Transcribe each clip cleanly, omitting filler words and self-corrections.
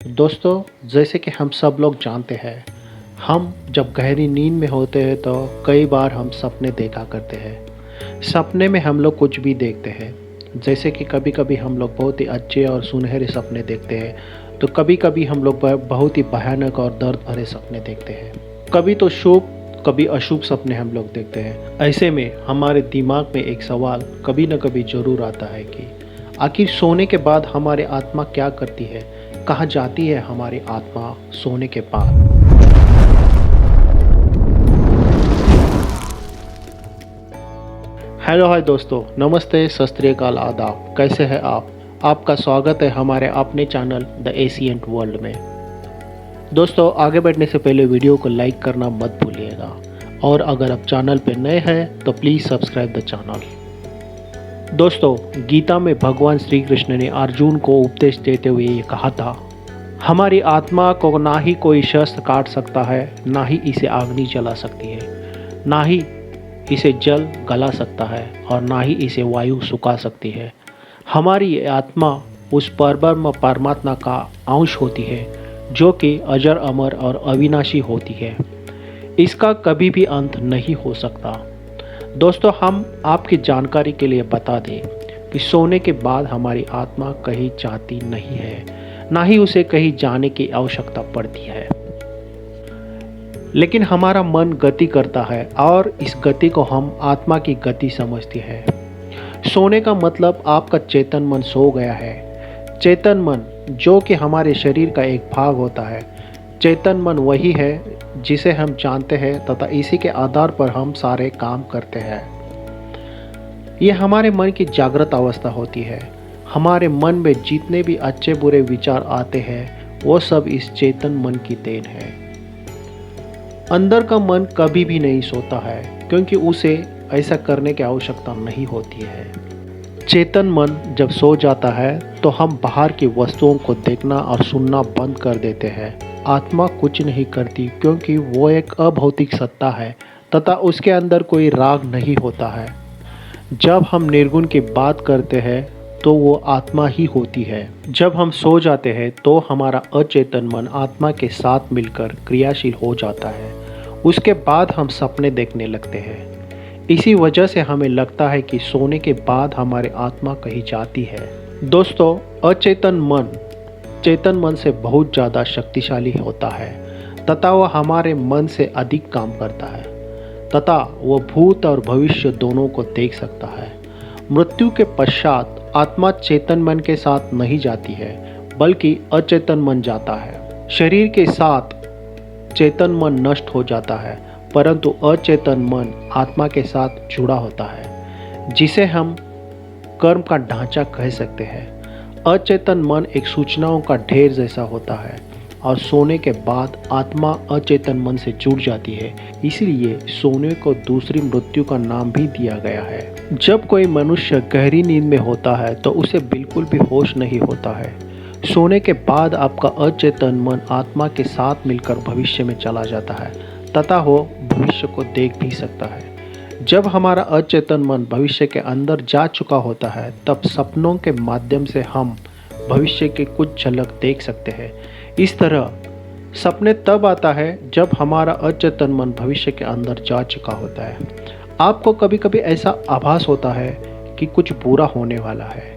दोस्तों, जैसे कि हम सब लोग जानते हैं, हम जब गहरी नींद में होते हैं तो कई बार हम सपने देखा करते हैं। सपने में हम लोग कुछ भी देखते हैं, जैसे कि कभी-कभी हम लोग बहुत ही अच्छे और सुनहरे सपने देखते हैं, तो कभी-कभी हम लोग बहुत ही भयानक और दर्द भरे सपने देखते हैं। कभी तो शुभ, कभी अशुभ सपने हम लोग देखते हैं। ऐसे में हमारे दिमाग में एक सवाल कभी न कभी ज़रूर आता है कि आखिर सोने के बाद हमारी आत्मा क्या करती है? कहाँ जाती है हमारी आत्मा सोने के बाद? हेलो हाय दोस्तों, नमस्ते, सत श्री अकाल, आदाब। कैसे हैं आप? आपका स्वागत है हमारे अपने चैनल द एशियंट वर्ल्ड में। दोस्तों, आगे बढ़ने से पहले वीडियो को लाइक करना मत भूलिएगा, और अगर आप चैनल पर नए हैं तो प्लीज़ सब्सक्राइब द चैनल। दोस्तों, गीता में भगवान श्री कृष्ण ने अर्जुन को उपदेश देते हुए ये कहा था, हमारी आत्मा को ना ही कोई शस्त्र काट सकता है, ना ही इसे अग्नि जला सकती है, ना ही इसे जल गला सकता है, और ना ही इसे वायु सुखा सकती है। हमारी ये आत्मा उस परब्रह्म परमात्मा का अंश होती है, जो कि अजर अमर और अविनाशी होती है। इसका कभी भी अंत नहीं हो सकता। दोस्तों, हम आपकी जानकारी के लिए बता दें कि सोने के बाद हमारी आत्मा कहीं जाती नहीं है, ना ही उसे कहीं जाने की आवश्यकता पड़ती है। लेकिन हमारा मन गति करता है और इस गति को हम आत्मा की गति समझते हैं। सोने का मतलब आपका चेतन मन सो गया है। चेतन मन, जो कि हमारे शरीर का एक भाग होता है, चेतन मन वही है जिसे हम जानते हैं तथा इसी के आधार पर हम सारे काम करते हैं। यह हमारे मन की जागृत अवस्था होती है। हमारे मन में जितने भी अच्छे बुरे विचार आते हैं, वो सब इस चेतन मन की देन है। अंदर का मन कभी भी नहीं सोता है, क्योंकि उसे ऐसा करने की आवश्यकता नहीं होती है। चेतन मन जब सो जाता है तो हम बाहर की वस्तुओं को देखना और सुनना बंद कर देते हैं। आत्मा कुछ नहीं करती, क्योंकि वो एक अभौतिक सत्ता है तथा उसके अंदर कोई राग नहीं होता है। जब हम निर्गुण की बात करते हैं तो वो आत्मा ही होती है। जब हम सो जाते हैं तो हमारा अचेतन मन आत्मा के साथ मिलकर क्रियाशील हो जाता है। उसके बाद हम सपने देखने लगते हैं। इसी वजह से हमें लगता है कि सोने के बाद हमारी आत्मा कहीं जाती है। दोस्तों, अचेतन मन चेतन मन से बहुत ज़्यादा शक्तिशाली होता है तथा वह हमारे मन से अधिक काम करता है तथा वो भूत और भविष्य दोनों को देख सकता है। मृत्यु के पश्चात आत्मा चेतन मन के साथ नहीं जाती है, बल्कि अचेतन मन जाता है। शरीर के साथ चेतन मन नष्ट हो जाता है, परंतु अचेतन मन आत्मा के साथ जुड़ा होता है, जिसे हम कर्म का ढांचा कह सकते हैं। अचेतन मन एक सूचनाओं का ढेर जैसा होता है और सोने के बाद आत्मा अचेतन मन से जुड़ जाती है। इसलिए सोने को दूसरी मृत्यु का नाम भी दिया गया है। जब कोई मनुष्य गहरी नींद में होता है तो उसे बिल्कुल भी होश नहीं होता है। सोने के बाद आपका अचेतन मन आत्मा के साथ मिलकर भविष्य में चला जाता है तथा वो भविष्य को देख भी सकता है। जब हमारा अचेतन मन भविष्य के अंदर जा चुका होता है, तब सपनों के माध्यम से हम भविष्य की कुछ झलक देख सकते हैं। इस तरह सपने तब आता है जब हमारा अचेतन मन भविष्य के अंदर जा चुका होता है। आपको कभी कभी ऐसा आभास होता है कि कुछ बुरा होने वाला है।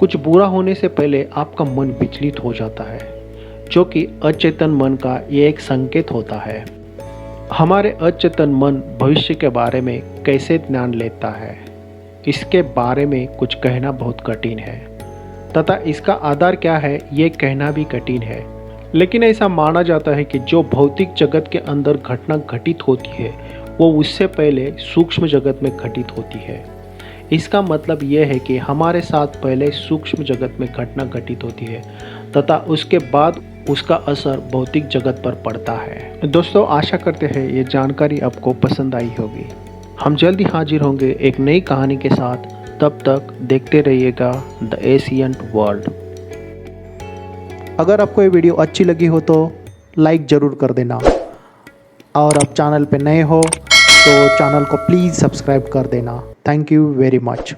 कुछ बुरा होने से पहले आपका मन विचलित हो जाता है, जो कि अचेतन मन का ये एक संकेत होता है। हमारे अचेतन मन भविष्य के बारे में कैसे ज्ञान लेता है, इसके बारे में कुछ कहना बहुत कठिन है तथा इसका आधार क्या है ये कहना भी कठिन है। लेकिन ऐसा माना जाता है कि जो भौतिक जगत के अंदर घटना घटित होती है, वो उससे पहले सूक्ष्म जगत में घटित होती है। इसका मतलब यह है कि हमारे साथ पहले सूक्ष्म जगत में घटना घटित होती है तथा उसके बाद उसका असर भौतिक जगत पर पड़ता है। दोस्तों, आशा करते हैं ये जानकारी आपको पसंद आई होगी। हम जल्दी हाजिर होंगे एक नई कहानी के साथ। तब तक देखते रहिएगा द एशियंट वर्ल्ड। अगर आपको ये वीडियो अच्छी लगी हो तो लाइक ज़रूर कर देना, और आप चैनल पे नए हो तो चैनल को प्लीज़ सब्सक्राइब कर देना। Thank you very much.